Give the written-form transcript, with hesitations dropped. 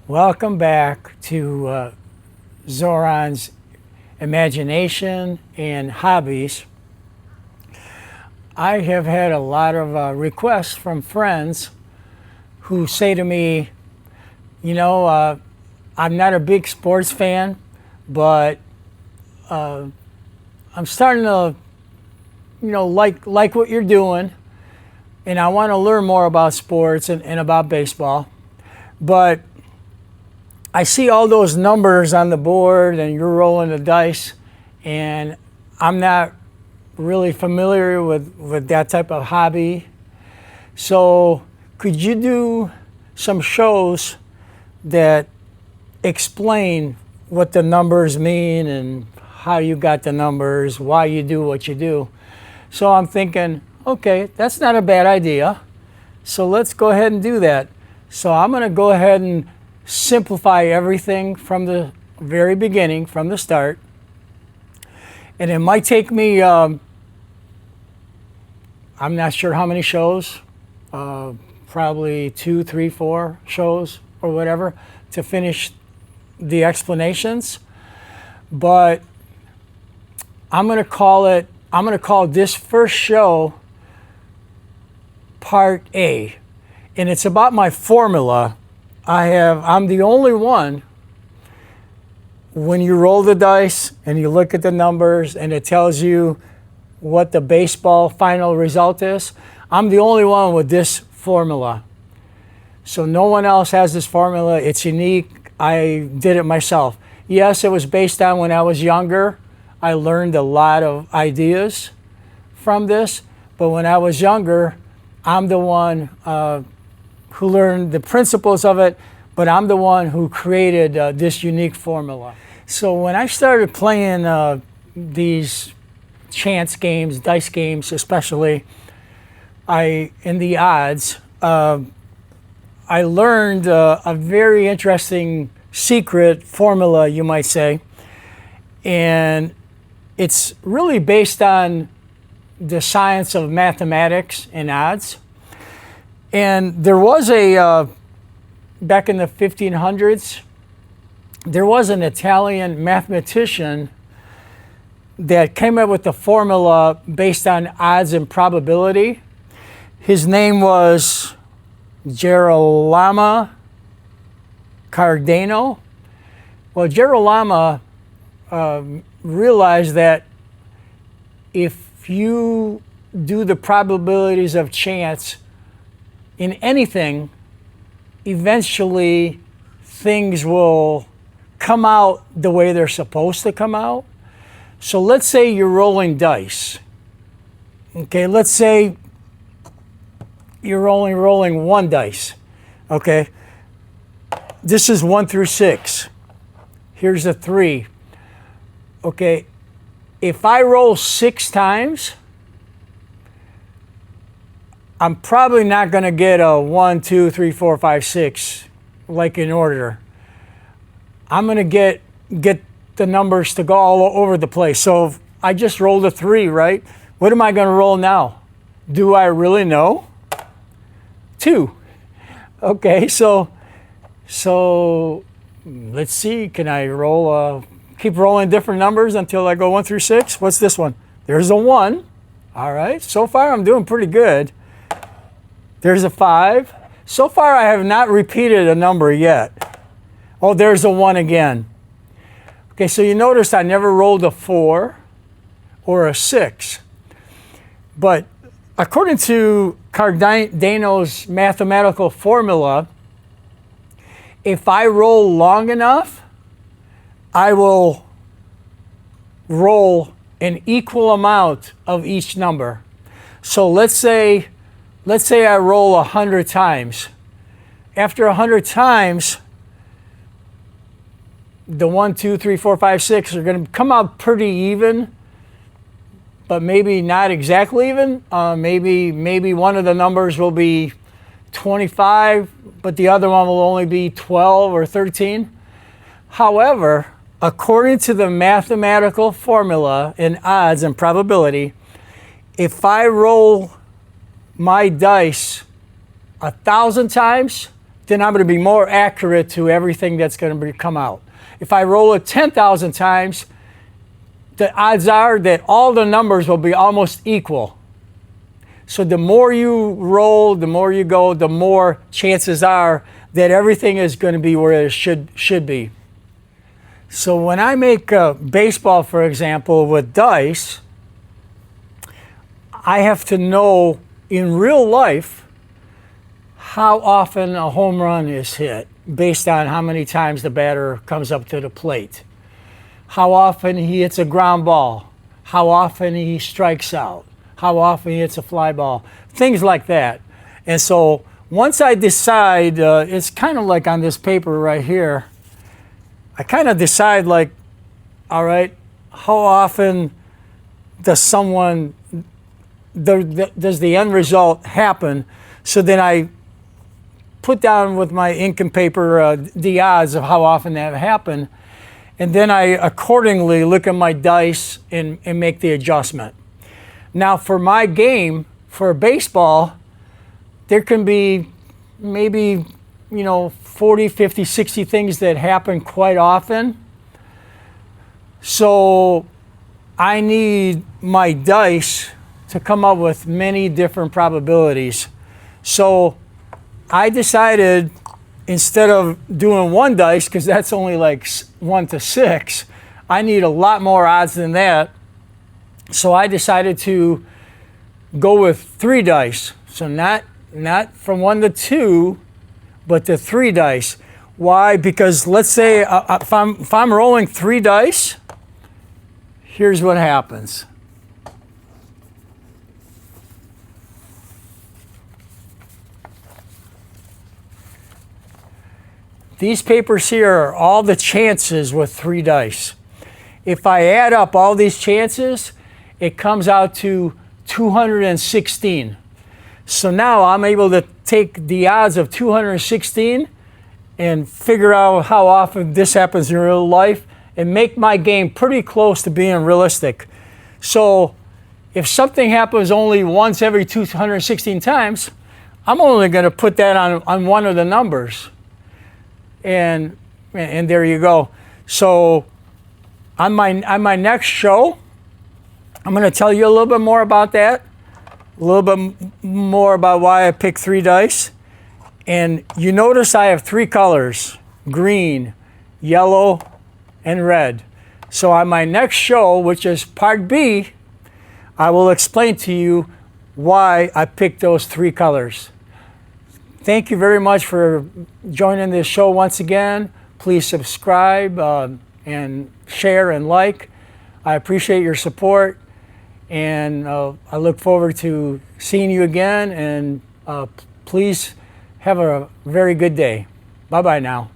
Welcome back to Zoran's Imagination and Hobbies. I have had a lot of requests from friends who say to me, I'm not a big sports fan, but I'm starting to, like what you're doing, and I want to learn more about sports and about baseball. But I see all those numbers on the board and you're rolling the dice, and I'm not really familiar with that type of hobby. So could you do some shows that explain what the numbers mean and how you got the numbers, why you do what you do? So I'm thinking, okay, that's not a bad idea. So let's go ahead and do that. So I'm going to go ahead and simplify everything from the very beginning, from the start. And it might take me, I'm not sure how many shows, probably 2, 3, 4 shows or whatever to finish the explanations. But I'm going to call this first show Part A. And it's about my formula. I'm the only one, when you roll the dice and you look at the numbers and it tells you what the baseball final result is, I'm the only one with this formula. So no one else has this formula. It's unique. I did it myself. Yes, it was based on when I was younger. I learned a lot of ideas from this, but when I was younger, I'm the one who learned the principles of it, but I'm the one who created this unique formula. So when I started playing these chance games, dice games especially, in the odds, I learned a very interesting secret formula, you might say, and it's really based on the science of mathematics and odds. And there was back in the 1500s, there was an Italian mathematician that came up with the formula based on odds and probability. His name was Girolamo Cardano. Well, Girolamo realized that if you do the probabilities of chance in anything, eventually things will come out the way they're supposed to come out. So let's say you're rolling dice. Okay, let's say you're only rolling one dice. Okay, this is 1 through 6. Here's a 3. Okay, if I roll 6 times, I'm probably not going to get a 1, 2, 3, 4, 5, 6 like in order. I'm going to get the numbers to go all over the place. So if I just rolled a 3, right? What am I going to roll now? Do I really know? 2. Okay, so let's see. Can I keep rolling different numbers until I go 1 through 6? What's this one? There's a 1. All right, so far I'm doing pretty good. There's a 5. So far I have not repeated a number yet. Oh, there's a 1 again. Okay, so you notice I never rolled a 4 or a 6. But according to Cardano's mathematical formula, if I roll long enough, I will roll an equal amount of each number. So let's say I roll 100 times. After 100 times, the 1, 2, 3, 4, 5, 6 are going to come out pretty even, but maybe not exactly even. Maybe one of the numbers will be 25, but the other one will only be 12 or 13. However, according to the mathematical formula in odds and probability, if I roll my dice 1,000 times, then I'm going to be more accurate to everything that's going to come out. If I roll it 10,000 times, the odds are that all the numbers will be almost equal. So the more you roll, the more you go, the more chances are that everything is going to be where it should be. So when I make baseball, for example, with dice, I have to know in real life how often a home run is hit based on how many times the batter comes up to the plate, how often he hits a ground ball, how often he strikes out, how often he hits a fly ball, things like that. And so once I decide, it's kind of like on this paper right here, I kind of decide like, all right, how often does does the end result happen? So then I put down with my ink and paper the odds of how often that happened. And then I accordingly look at my dice and make the adjustment. Now for my game, for baseball, there can be maybe, 40, 50, 60 things that happen quite often. So I need my dice to come up with many different probabilities. So I decided, instead of doing one dice, because that's only like 1 to 6, I need a lot more odds than that. So I decided to go with 3 dice. So not from 1 to 2, but to 3 dice. Why? Because let's say if I'm rolling 3 dice, here's what happens. These papers here are all the chances with 3 dice. If I add up all these chances, it comes out to 216. So now I'm able to take the odds of 216 and figure out how often this happens in real life and make my game pretty close to being realistic. So if something happens only once every 216 times, I'm only going to put that on one of the numbers. And there you go. So on my next show, I'm going to tell you a little bit more about that, a little bit more about why I picked 3 dice. And you notice I have 3 colors: green, yellow, and red. So on my next show, which is part B, I will explain to you why I picked those 3 colors. Thank you very much for joining this show once again. Please subscribe and share and like. I appreciate your support, and I look forward to seeing you again, and please have a very good day. Bye-bye now.